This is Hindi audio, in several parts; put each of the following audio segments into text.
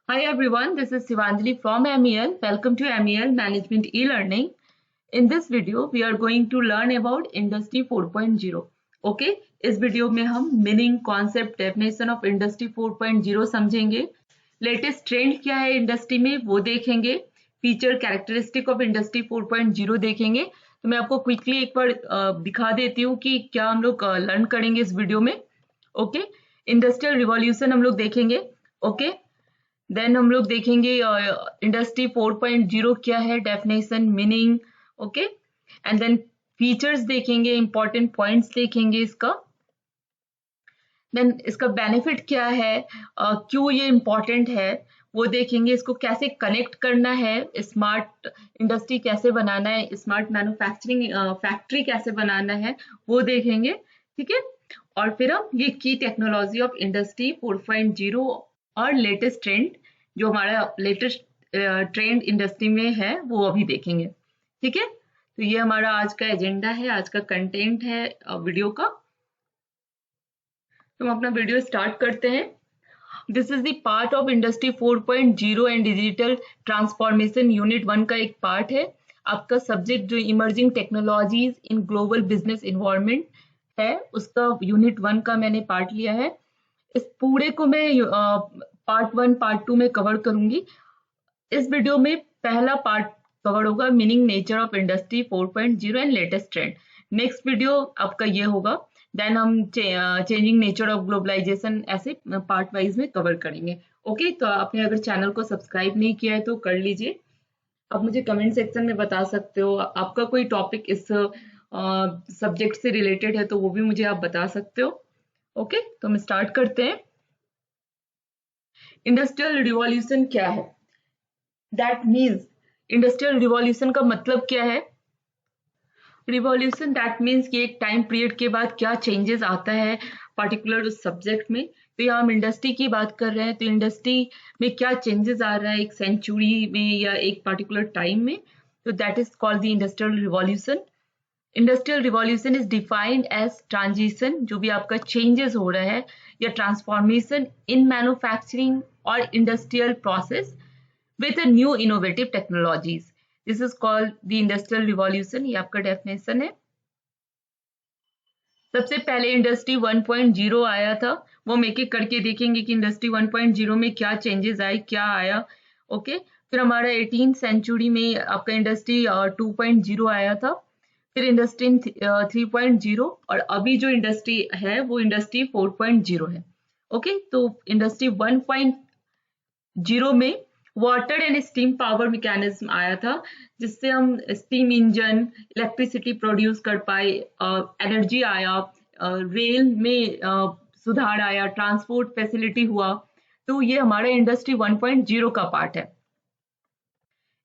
Hi everyone, this is Sivanjali from MEL. Welcome to MEL Management E-Learning. In this video, we are going to learn about Industry 4.0. Okay, इस वीडियो में हम meaning, concept, definition of industry 4.0 समझेंगे. लेटेस्ट ट्रेंड क्या है इंडस्ट्री में वो देखेंगे. फीचर, कैरेक्टरिस्टिक ऑफ इंडस्ट्री 4.0 देखेंगे. तो मैं आपको क्विकली एक बार दिखा देती हूँ कि क्या हम लोग लर्न करेंगे इस वीडियो में. ओके, इंडस्ट्रियल रिवॉल्यूशन हम लोग देखेंगे. ओके, देन हम लोग देखेंगे इंडस्ट्री 4.0 क्या है, definition, meaning. Okay, and then features देखेंगे, इंपॉर्टेंट पॉइंट्स देखेंगे इसका. देन इसका बेनिफिट क्या है, क्यों ये इंपॉर्टेंट है वो देखेंगे. इसको कैसे कनेक्ट करना है, स्मार्ट इंडस्ट्री कैसे बनाना है, स्मार्ट मैन्युफैक्चरिंग फैक्ट्री कैसे बनाना है वो देखेंगे. ठीक है, और फिर हम ये की टेक्नोलॉजी ऑफ इंडस्ट्री 4.0 और लेटेस्ट ट्रेंड, जो हमारा लेटेस्ट ट्रेंड इंडस्ट्री में है वो अभी देखेंगे. ठीक है, तो ये हमारा आज का एजेंडा है, आज का कंटेंट है वीडियो का. तो हम अपना वीडियो स्टार्ट करते हैं. This is the part of industry 4.0 and digital transformation unit 1 का एक पार्ट है. आपका सब्जेक्ट जो emerging technologies in global business environment है, उसका यूनिट 1 का मैंने पार्ट लिया है. इस पूरे को मैं पार्ट 1 पार्ट 2 में कवर करूंगी. इस वीडियो में पहला पार्ट कवर होगा meaning, nature of industry 4.0 and latest trend. Next video आपका ये होगा. देन हम चेंजिंग नेचर ऑफ ग्लोबलाइजेशन ऐसे पार्ट वाइज में कवर करेंगे. ओके, तो आपने अगर चैनल को सब्सक्राइब नहीं किया है तो कर लीजिए. आप मुझे कमेंट सेक्शन में बता सकते हो, आपका कोई टॉपिक इस सब्जेक्ट से रिलेटेड है तो वो भी मुझे आप बता सकते हो. ओके, तो हम स्टार्ट करते हैं. इंडस्ट्रियल रिवॉल्यूशन क्या है, दैट मीन्स इंडस्ट्रियल रिवॉल्यूशन का मतलब क्या है. रिवॉल्यूशन दैट मीन्स कि एक टाइम पीरियड के बाद क्या चेंजेस आता है पर्टिकुलर उस सब्जेक्ट में. तो यहाँ हम इंडस्ट्री की बात कर रहे हैं, तो इंडस्ट्री में क्या चेंजेस आ रहा है एक सेंचुरी में या एक पर्टिकुलर टाइम में, तो that is called the industrial revolution. Industrial revolution is defined as transition, जो भी आपका चेंजेस हो रहा है या ट्रांसफॉर्मेशन इन मैन्युफैक्चरिंग और industrial process with a new innovative technologies. This is called the industrial revolution. ये आपका डेफिनेशन है. सबसे पहले इंडस्ट्री 1.0 आया था, वो हम एक एक करके देखेंगे कि इंडस्ट्री 1.0 में क्या चेंजेस आए, क्या आया. ओके, फिर हमारा 18th सेंचुरी में आपका इंडस्ट्री 2.0 आया था, फिर इंडस्ट्री 3.0 और अभी जो इंडस्ट्री है वो इंडस्ट्री 4.0 है. ओके, तो इंडस्ट्री 1.0 में water and steam power mechanism आया था, जिससे हम स्टीम इंजन, इलेक्ट्रिसिटी प्रोड्यूस कर पाए, एनर्जी आया, रेल में सुधार आया, ट्रांसपोर्ट फैसिलिटी हुआ. तो ये हमारा इंडस्ट्री 1.0 का पार्ट है.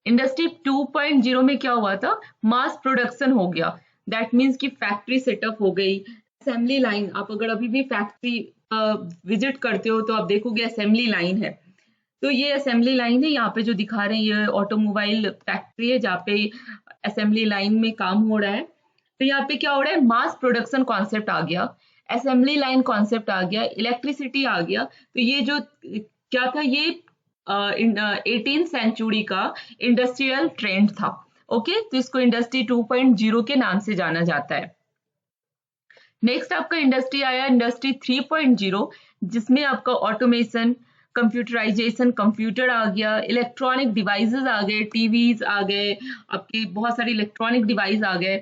इंडस्ट्री 2.0 में क्या हुआ था, मास प्रोडक्शन हो गया. दैट मीन्स कि फैक्ट्री सेटअप हो गई, असेंबली लाइन. आप अगर अभी भी फैक्ट्री विजिट करते हो तो आप देखोगे असेंबली लाइन है. तो ये असेंबली लाइन है, यहाँ पे जो दिखा रहे हैं ये ऑटोमोबाइल फैक्ट्री है जहाँ पे असेंबली लाइन में काम हो रहा है. तो यहाँ पे क्या हो रहा है, मास प्रोडक्शन कॉन्सेप्ट आ गया, असेंबली लाइन कॉन्सेप्ट आ गया, इलेक्ट्रिसिटी आ गया. तो ये जो क्या था, ये 18th सेंचुरी का इंडस्ट्रियल ट्रेंड था. ओके, तो इसको इंडस्ट्री 2.0 के नाम से जाना जाता है. नेक्स्ट आपका इंडस्ट्री आया इंडस्ट्री 3.0, जिसमें आपका ऑटोमेशन, कंप्यूटराइजेशन, कंप्यूटर आ गया, इलेक्ट्रॉनिक डिवाइसेस आ गए, टीवीज आ गए, आपके बहुत सारे इलेक्ट्रॉनिक डिवाइस आ गए.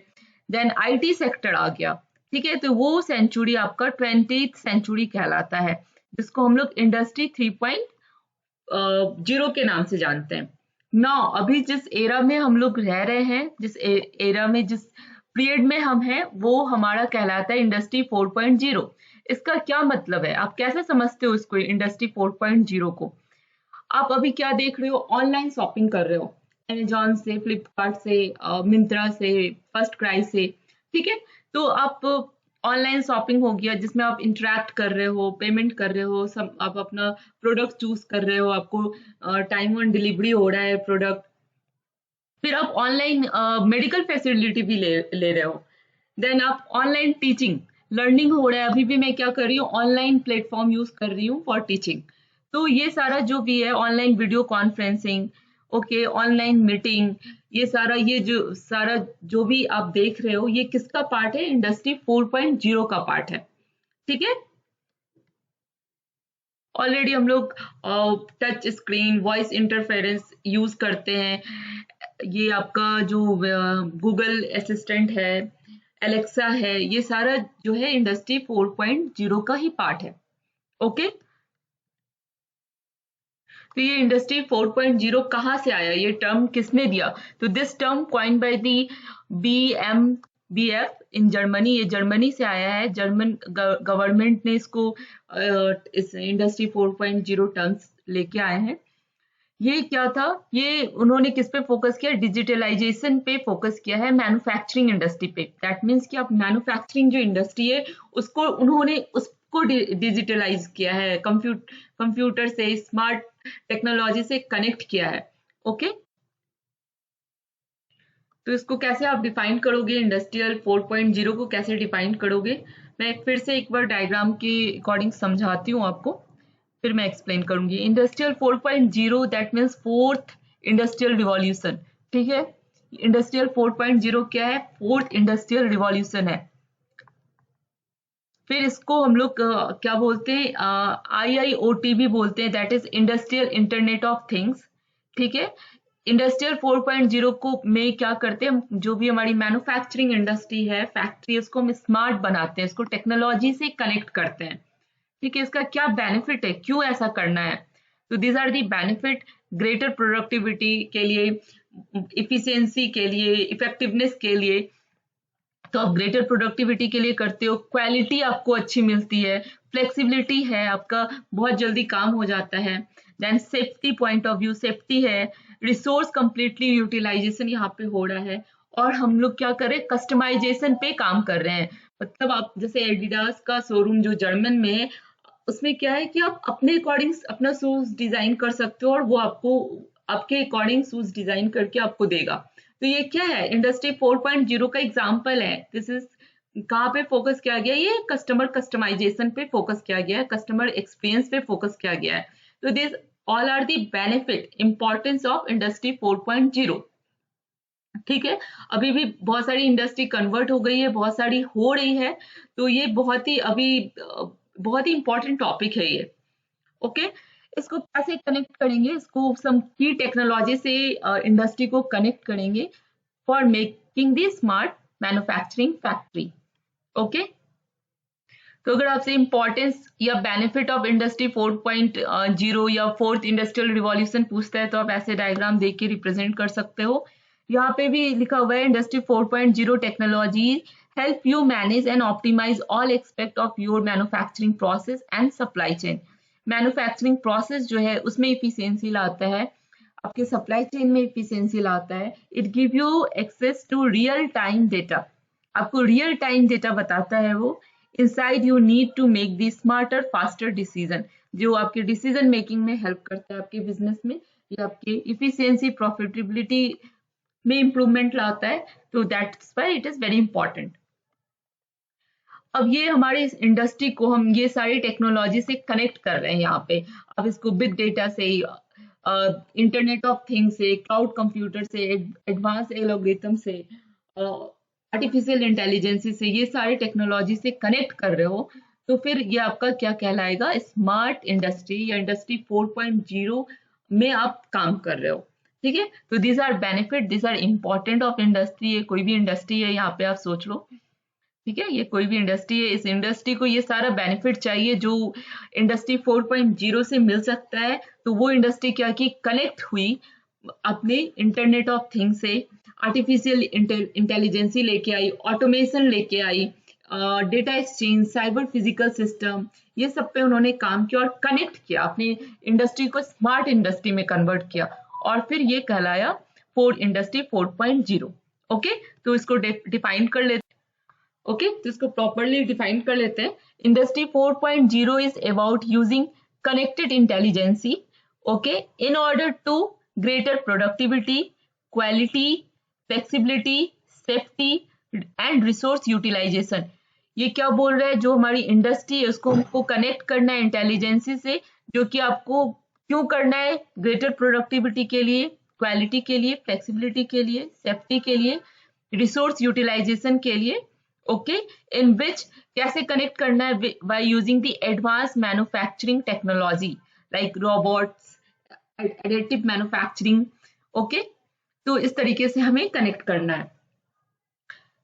देन आईटी सेक्टर आ गया. ठीक है, तो वो सेंचुरी आपका 20th सेंचुरी कहलाता है, जिसको हम लोग इंडस्ट्री 3.0 के नाम से जानते हैं. नाउ अभी जिस एरा में हम लोग रह रहे हैं, जिस एरा में, जिस पीरियड में हम हैं, वो हमारा कहलाता है इंडस्ट्री 4.0. इसका क्या मतलब है, आप कैसे समझते हो इसको, इंडस्ट्री 4.0 को. आप अभी क्या देख रहे हो, ऑनलाइन शॉपिंग कर रहे हो, अमेजॉन से, फ्लिपकार्ट से, मिंत्रा से, फर्स्ट क्राई से. ठीक है, तो आप ऑनलाइन शॉपिंग हो गया जिसमें आप इंटरेक्ट कर रहे हो, पेमेंट कर रहे हो, सब आप अपना प्रोडक्ट चूज कर रहे हो, आपको टाइम ऑन डिलीवरी हो रहा है प्रोडक्ट. फिर आप ऑनलाइन मेडिकल फैसिलिटी भी ले रहे हो. देन आप ऑनलाइन टीचिंग, लर्निंग हो रहा है. अभी भी मैं क्या कर रही हूँ, ऑनलाइन प्लेटफॉर्म यूज कर रही हूँ फॉर टीचिंग. तो ये सारा जो भी है, online video conferencing, okay, online meeting, ये सारा, ये जो सारा जो भी आप देख रहे हो, ये किसका पार्ट है? इंडस्ट्री 4.0 का पार्ट है। ठीक है, ऑलरेडी हम लोग touch screen, voice interference use करते हैं। ये आपका जो गूगल असिस्टेंट है, एलेक्सा है, ये सारा जो है इंडस्ट्री 4.0 का ही पार्ट है। ओके, तो ये इंडस्ट्री 4.0 कहाँ से आया, ये टर्म किसने दिया? तो this term coin by the BMBF in Germany, ये जर्मनी से आया है। जर्मन गवर्नमेंट ने इसको इस इंडस्ट्री 4.0 टर्म्स लेके आए हैं। ये क्या था? ये उन्होंने किस पे फोकस किया? डिजिटलाइजेशन पे फोकस किया है, मैन्युफैक्चरिंग इंडस्ट्री पे। दैट मीन्स कि आप मैन्युफैक्चरिंग जो इंडस्ट्री है उसको उन्होंने उसको डिजिटलाइज किया है, कंप्यूटर से, स्मार्ट टेक्नोलॉजी से कनेक्ट किया है। ओके, तो इसको कैसे आप डिफाइन करोगे? इंडस्ट्रियल 4.0 को कैसे डिफाइन करोगे? मैं फिर से एक बार डायग्राम के अकॉर्डिंग समझाती हूँ आपको, फिर मैं एक्सप्लेन करूंगी। Industrial 4.0 that means fourth industrial revolution. ठीक है, इंडस्ट्रियल 4.0 क्या है? फोर्थ इंडस्ट्रियल रिवॉल्यूशन है। फिर इसको हम लोग क्या बोलते हैं? IIoT भी बोलते हैं, that is industrial internet of things. ठीक है, इंडस्ट्रियल 4.0 को में क्या करते हैं? जो भी हमारी मैन्युफैक्चरिंग इंडस्ट्री है, फैक्ट्री, उसको हम स्मार्ट बनाते हैं, इसको टेक्नोलॉजी से कनेक्ट करते हैं। ठीक है, इसका क्या बेनिफिट है, क्यों ऐसा करना है? तो these are the benefit. Greater productivity के लिए, इफिशियंसी के लिए, इफेक्टिवनेस के लिए, तो आप ग्रेटर प्रोडक्टिविटी के लिए करते हो। क्वालिटी आपको अच्छी मिलती है, फ्लेक्सिबिलिटी है, आपका बहुत जल्दी काम हो जाता है। Then safety point of view, safety है। रिसोर्स कंप्लीटली यूटिलाइजेशन यहाँ पे हो रहा है। और हम लोग क्या कर रहे हैं? कस्टमाइजेशन पे काम कर रहे हैं। मतलब आप जैसे एडिडास का शोरूम जो जर्मन में है, उसमें क्या है कि आप अपने अकॉर्डिंग अपना शूज डिजाइन कर सकते हो और वो आपको आपके अकॉर्डिंग शूज डिजाइन करके आपको देगा। तो ये क्या है? इंडस्ट्री 4.0 का एग्जाम्पल है। दिस इज कहाँ पे फोकस किया गया? ये कस्टमर कस्टमाइजेशन पे फोकस किया गया है, कस्टमर एक्सपीरियंस पे फोकस किया गया है। तो this all are the benefit, importance of industry 4.0। ठीक है, अभी भी बहुत सारी इंडस्ट्री कन्वर्ट हो गई है, बहुत सारी हो रही है। तो ये बहुत ही अभी बहुत ही इंपॉर्टेंट टॉपिक है ये। ओके, इसको कैसे कनेक्ट करेंगे? इसको सम की टेक्नोलॉजी से इंडस्ट्री को कनेक्ट करेंगे for making the smart manufacturing factory. Okay, तो अगर आपसे इंपॉर्टेंस या बेनिफिट ऑफ इंडस्ट्री 4.0 या फोर्थ इंडस्ट्रियल रिवॉल्यूशन पूछता है, तो आप ऐसे डायग्राम देख के रिप्रेजेंट कर सकते हो। यहाँ पे भी लिखा हुआ है, industry 4.0 technology help you manage and optimise all aspect of your manufacturing process and supply chain. Manufacturing process जो है उसमें इफिशियंसी लाता है, आपके सप्लाई चेन में इफिशियंसी लाता है। It give you access to real time data, आपको रियल टाइम डेटा बताता है वो। Inside you need to make the smarter faster decision, जो आपके डिसीजन मेकिंग में हेल्प करता है आपके बिजनेस में, या आपके इफिशियंसी प्रॉफिटेबिलिटी में इंप्रूवमेंट लाता है। तो that's why it is very important. अब ये हमारे इस इंडस्ट्री को हम ये सारी टेक्नोलॉजी से कनेक्ट कर रहे हैं यहाँ पे। अब इसको बिग डेटा से, इंटरनेट ऑफ थिंग्स से, क्लाउड कंप्यूटर से, एडवांस एल्गोरिथम से, आर्टिफिशियल इंटेलिजेंस से, ये सारे टेक्नोलॉजी से कनेक्ट कर रहे हो, तो फिर ये आपका क्या कहलाएगा? स्मार्ट इंडस्ट्री या इंडस्ट्री 4.0 में आप काम कर रहे हो। ठीक है, तो these are benefit, these are important of industry. ये कोई भी इंडस्ट्री है, यहाँ पे आप सोच लो। ठीक है, ये कोई भी इंडस्ट्री है, इस इंडस्ट्री को ये सारा बेनिफिट चाहिए जो इंडस्ट्री 4.0 से मिल सकता है। तो वो इंडस्ट्री क्या की? कनेक्ट हुई अपने इंटरनेट ऑफ थिंग्स से, आर्टिफिशियल इंटेलिजेंसी लेके आई, ऑटोमेशन लेके आई, data exchange, cyber physical system, ये सब पे उन्होंने काम किया और कनेक्ट किया, अपनी इंडस्ट्री को स्मार्ट इंडस्ट्री में कन्वर्ट किया, और फिर ये कहलाया इंडस्ट्री 4.0। ओके, तो इसको डिफाइन कर लेते। ओके, तो इसको प्रॉपरली डिफाइन कर लेते हैं। Industry 4.0 is about using connected intelligence, okay, in order to greater productivity, quality, flexibility, safety and resource utilisation. ये क्या बोल रहा है, जो हमारी इंडस्ट्री है उसको हमको कनेक्ट करना है इंटेलिजेंसी से, जो कि आपको क्यों करना है, ग्रेटर प्रोडक्टिविटी के लिए, क्वालिटी के लिए, फ्लेक्सिबिलिटी के लिए, सेफ्टी के लिए, रिसोर्स यूटिलाइजेशन के लिए, ओके, इन विच कैसे कनेक्ट करना है by using the advance manufacturing technology like robots, additive manufacturing, okay. तो इस तरीके से हमें कनेक्ट करना है।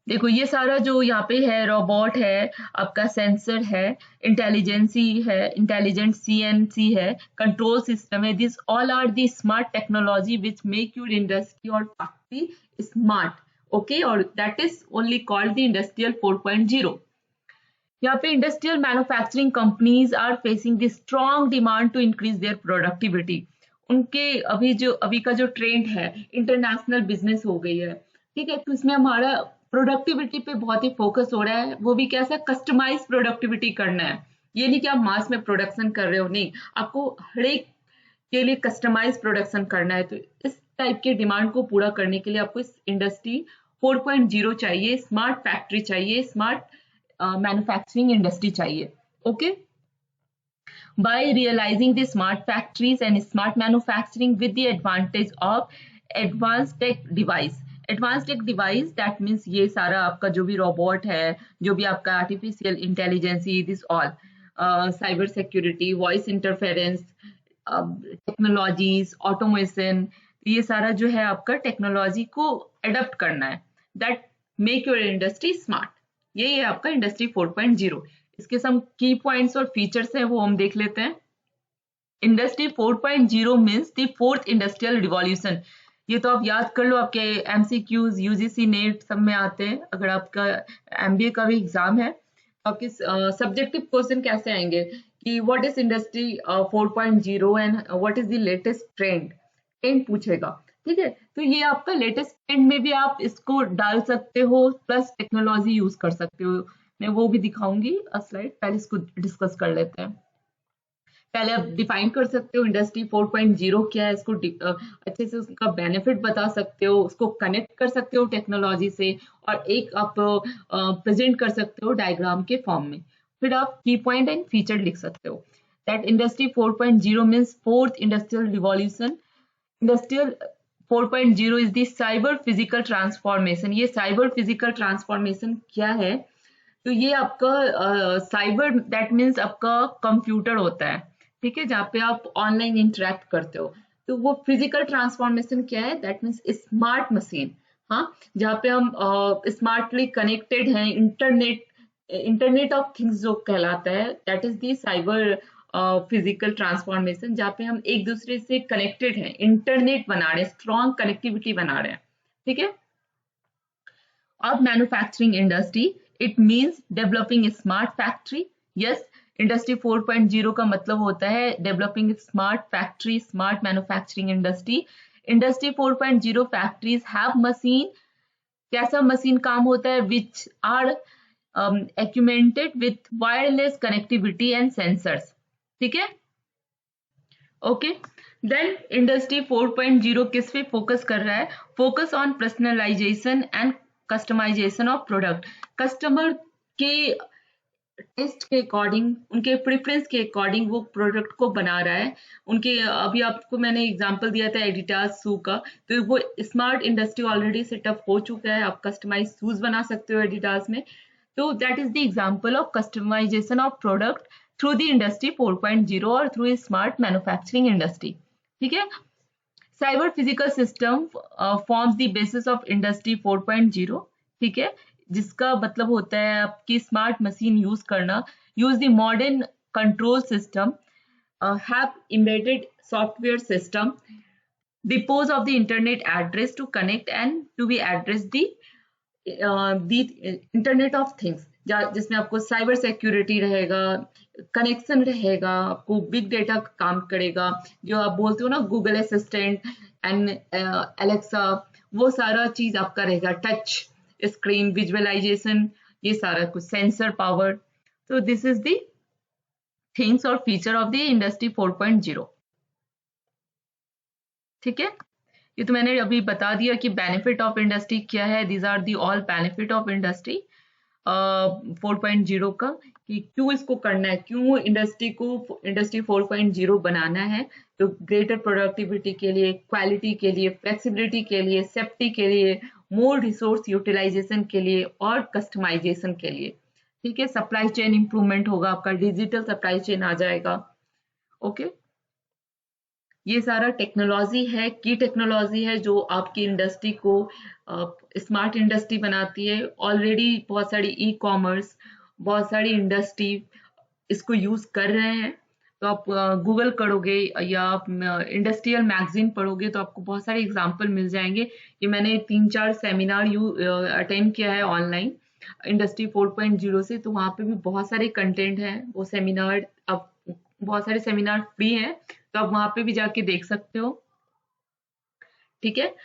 देखो ये सारा जो यहाँ पे है, रोबोट है, आपका सेंसर है, इंटेलिजेंसी है, इंटेलिजेंट सीएनसी है, कंट्रोल सिस्टम है, this all are the smart technology which make your industry और फैक्ट्री स्मार्ट, ओके, और that is only called the industrial 4.0। यहाँ पे industrial manufacturing companies are facing the strong demand to increase their productivity. उनके अभी का जो ट्रेंड है, इंटरनेशनल बिजनेस हो गई है, ठीक है, तो इसमें हमारा प्रोडक्टिविटी पे बहुत ही फोकस हो रहा है, वो भी कैसा, कस्टमाइज प्रोडक्टिविटी करना है। ये नहीं कि आप मास में प्रोडक्शन कर रहे हो, नहीं, आपको हर एक के लिए कस्टमाइज प्रोडक्शन करना है। तो इस टाइप के डिमांड को पूरा करने के लिए आपको इस इंडस्ट्री 4.0 चाहिए, स्मार्ट फैक्ट्री चाहिए, स्मार्ट मैन्युफैक्चरिंग इंडस्ट्री चाहिए, okay. By realizing the smart factories and smart manufacturing with the advantage of advanced tech device, advance tech device that means ये सारा आपका जो भी रोबोट है, जो भी आपका artificial intelligence, this all cyber security, voice interference technologies, automation, ये सारा जो है आपका टेक्नोलॉजी को अडॉप्ट करना है, that make your industry smart. ये है आपका इंडस्ट्री 4.0। इसके सम की पॉइंट्स और फीचर्स हैं वो हम देख लेते हैं। Industry 4.0 means the fourth industrial revolution. ये तो आप याद कर लो, आपके एमसीक्यूज यूजीसी नेट सब में आते हैं। अगर आपका एमबीए का भी एग्जाम है तो आपके सब्जेक्टिव क्वेश्चन कैसे आएंगे कि what is industry 4.0 and what is the latest trend पूछेगा, ठीक है। तो ये आपका लेटेस्ट ट्रेंड में भी आप इसको डाल सकते हो, प्लस टेक्नोलॉजी यूज कर सकते हो। मैं वो भी दिखाऊंगी स्लाइड, पहले इसको डिस्कस कर लेते हैं। पहले आप डिफाइन कर सकते हो इंडस्ट्री 4.0 क्या है, इसको अच्छे से उसका बेनिफिट बता सकते हो, उसको कनेक्ट कर सकते हो टेक्नोलॉजी से, और एक आप प्रेजेंट कर सकते हो डायग्राम के फॉर्म में। फिर आप की पॉइंट एंड फीचर लिख सकते हो। That industry 4.0 means fourth industrial revolution. Industrial 4.0 is the cyber physical transformation. ये साइबर फिजिकल ट्रांसफॉर्मेशन क्या है, तो ये आपका साइबर दैट मीन्स आपका कंप्यूटर होता है, ठीक है, जहाँ पे आप ऑनलाइन इंटरेक्ट करते हो। तो वो फिजिकल ट्रांसफॉर्मेशन क्या है, दैट मीन्स स्मार्ट मशीन, हाँ, जहाँ पे हम स्मार्टली कनेक्टेड हैं, इंटरनेट ऑफ थिंग्स जो कहलाता है, that is the cyber physical transformation, जहाँ पे हम एक दूसरे से कनेक्टेड हैं, इंटरनेट बना रहे हैं, स्ट्रॉन्ग कनेक्टिविटी बना रहे हैं, ठीक है। अब manufacturing industry, it means developing smart factory. Yes, industry 4.0 का मतलब होता है developing smart factory, smart manufacturing industry. Industry 4.0 factories have machine, कैसा मशीन काम होता है, which are augmented with wireless connectivity and sensors, ठीक है, ओके। देन इंडस्ट्री 4.0 किस पे फोकस कर रहा है, focus on personalisation and customisation of product. Customer के टेस्ट के अकॉर्डिंग, उनके प्रेफरेंस के अकॉर्डिंग वो प्रोडक्ट को बना रहा है। उनके अभी आपको मैंने एग्जांपल दिया था एडिडास शू का, तो वो स्मार्ट इंडस्ट्री ऑलरेडी सेटअप हो चुका है, आप कस्टमाइज शूज बना सकते हो एडिडास में। तो that is the example of customisation of product through the industry 4.0 और थ्रू स्मार्ट मैन्युफैक्चरिंग इंडस्ट्री, ठीक है। Cyber physical system forms the basis of industry 4.0, ठीक है, जिसका मतलब होता है आपकी स्मार्ट मशीन यूज करना, use the modern control system, have embedded software system, depose of the internet address to connect and to be address the internet of things, जिसमें आपको साइबर सिक्योरिटी रहेगा, कनेक्शन रहेगा, आपको बिग डेटा काम करेगा, जो आप बोलते हो ना गूगल असिस्टेंट एंड एलेक्सा, वो सारा चीज आपका रहेगा, टच स्क्रीन विजुअलाइजेशन, ये सारा कुछ, सेंसर पावर। तो दिस इज द थिंग्स और फीचर ऑफ द इंडस्ट्री 4.0, ठीक है। ये तो मैंने अभी बता दिया कि बेनिफिट ऑफ इंडस्ट्री क्या है, these are the all benefit of industry. 4.0 का, कि क्यों इसको करना है, क्यों इंडस्ट्री को इंडस्ट्री 4.0 बनाना है। तो ग्रेटर प्रोडक्टिविटी के लिए, क्वालिटी के लिए, फ्लेक्सिबिलिटी के लिए, सेफ्टी के लिए, मोर रिसोर्स यूटिलाइजेशन के लिए और कस्टमाइजेशन के लिए। ठीक है, सप्लाई चेन इंप्रूवमेंट होगा, आपका डिजिटल सप्लाई चेन आ जाएगा। ओके, ये सारा टेक्नोलॉजी है, की टेक्नोलॉजी है जो आपकी इंडस्ट्री को स्मार्ट इंडस्ट्री बनाती है। ऑलरेडी बहुत सारी ई कॉमर्स, बहुत सारी इंडस्ट्री इसको यूज कर रहे हैं। तो आप गूगल करोगे या आप इंडस्ट्रियल मैगजीन पढ़ोगे तो आपको बहुत सारे एग्जाम्पल मिल जाएंगे। ये मैंने 3-4 सेमिनार अटेंड किया है ऑनलाइन इंडस्ट्री 4.0 से, तो वहाँ पे भी बहुत सारे कंटेंट हैं। वो सेमिनार, अब बहुत सारे सेमिनार फ्री हैं, तो आप वहाँ पे भी जाके देख सकते हो। ठीक है,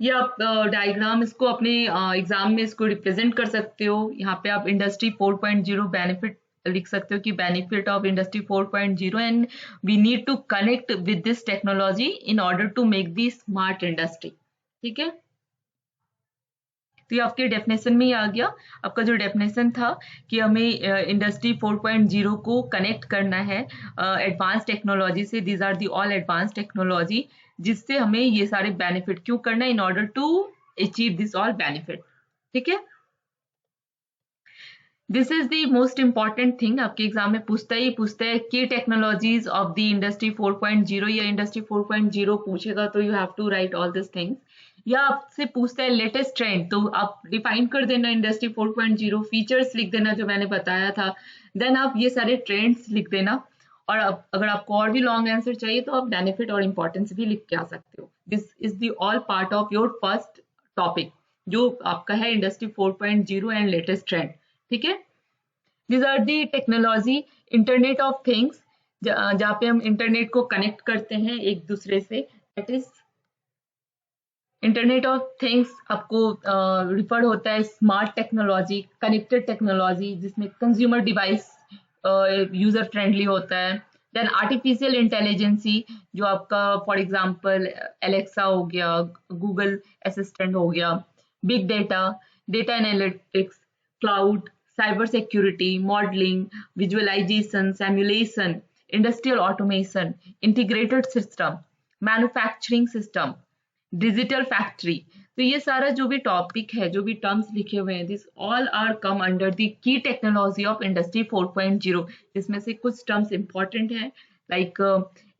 ये आप डायग्राम इसको अपने एग्जाम में इसको रिप्रेजेंट कर सकते हो। यहाँ पे आप इंडस्ट्री 4.0 बेनिफिट लिख सकते हो कि benefit of industry 4.0 and we need to connect with this technology in order to make the smart industry. ठीक है, तो ये आपके डेफिनेशन में ही आ गया। आपका जो डेफिनेशन था कि हमें इंडस्ट्री 4.0 को कनेक्ट करना है एडवांस टेक्नोलॉजी से। These are the all advance technology, जिससे हमें ये सारे बेनिफिट क्यों करना है, in order to achieve this all benefit. ठीक है, this is the most important thing. आपके एग्जाम में पूछता है की टेक्नोलॉजीज ऑफ द इंडस्ट्री 4.0 या इंडस्ट्री 4.0 पूछेगा तो you have to write all this things. या आपसे पूछता है लेटेस्ट ट्रेंड, तो आप डिफाइन कर देना इंडस्ट्री 4.0, फीचर्स लिख देना जो मैंने बताया था, देन आप ये सारे ट्रेंड्स लिख देना। और अगर आपको और भी लॉन्ग आंसर चाहिए तो आप बेनिफिट और इंपॉर्टेंस भी लिख के आ सकते हो। This is the all part of your first topic जो आपका है इंडस्ट्री 4.0 एंड लेटेस्ट ट्रेंड। ठीक है, these are the technology, internet of things, जहाँ पे हम इंटरनेट को कनेक्ट करते हैं एक दूसरे से, that is internet of things. आपको रिफर होता है स्मार्ट टेक्नोलॉजी, कनेक्टेड टेक्नोलॉजी, जिसमें कंज्यूमर डिवाइस यूजर फ्रेंडली होता है। देन आर्टिफिशियल इंटेलिजेंसी, जो आपका फॉर एग्जांपल एलेक्सा हो गया, गूगल असिस्टेंट हो गया, big data, data analytics, cloud, cyber security, modelling, visualisation, simulation, industrial automation, integrated system, manufacturing system, digital factory. तो ये सारा जो भी टॉपिक है, जो भी टर्म्स लिखे हुए हैं, this all are come under the key technology of industry 4.0, जिसमें से कुछ टर्म्स इंपॉर्टेंट हैं like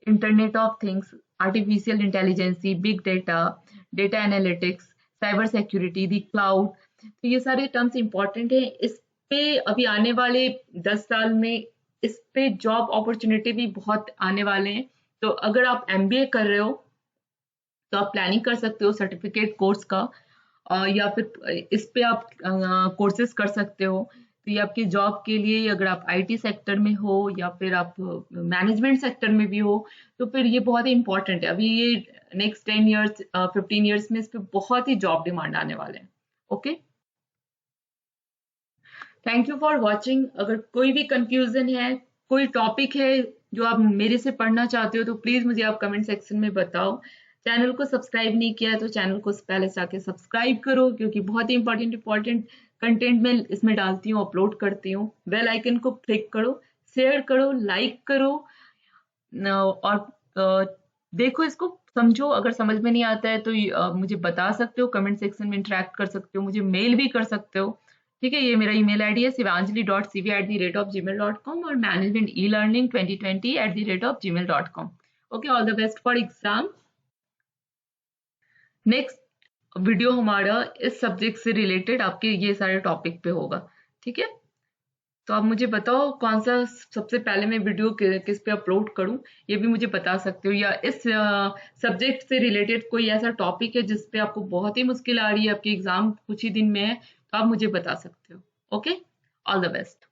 internet of things, artificial intelligence, big data, data analytics, cyber security, the cloud. तो ये सारे टर्म्स इंपॉर्टेंट हैं। इस पे अभी आने वाले 10 साल में इस पे जॉब अपॉर्चुनिटी भी बहुत आने वाले हैं। तो अगर आप MBA कर रहे हो तो आप प्लानिंग कर सकते हो सर्टिफिकेट कोर्स का, या फिर इस पे आप कोर्सेज कर सकते हो। तो ये आपकी जॉब के लिए, अगर आप IT सेक्टर में हो या फिर आप मैनेजमेंट सेक्टर में भी हो, तो फिर ये बहुत ही इंपॉर्टेंट है। अभी ये नेक्स्ट 10 ईयर्स 15 ईयर्स में इस पे बहुत ही जॉब डिमांड आने वाले हैं। Okay, thank you for watching. अगर कोई भी कंफ्यूजन है, कोई टॉपिक है जो आप मेरे से पढ़ना चाहते हो, तो प्लीज मुझे आप कमेंट सेक्शन में बताओ। चैनल को सब्सक्राइब नहीं किया है तो चैनल को पहले से आके सब्सक्राइब करो, क्योंकि बहुत ही इंपॉर्टेंट कंटेंट मैं इसमें डालती हूँ, अपलोड करती हूँ। बेल आइकन को क्लिक करो, शेयर करो, लाइक करो, और देखो, इसको समझो। अगर समझ में नहीं आता है तो मुझे बता सकते हो, कमेंट सेक्शन में इंटरेक्ट कर सकते हो, मुझे मेल भी कर सकते हो। ठीक है, ये मेरा ईमेल आईडी है shivanjali.cv@gmail.com और management e-learning 2020@gmail.com। Okay, all the best for exam. Next video हमारा इस सब्जेक्ट से रिलेटेड आपके ये सारे टॉपिक पे होगा। ठीक है, तो आप मुझे बताओ कौन सा सबसे पहले मैं वीडियो किस पे अपलोड करूं, ये भी मुझे बता सकते हो। या इस सब्जेक्ट से रिलेटेड कोई ऐसा टॉपिक है जिस पे आपको बहुत ही मुश्किल आ रही है, आपकी एग्जाम कुछ ही दिन में है, तो आप मुझे बता सकते हो। Okay, all the best.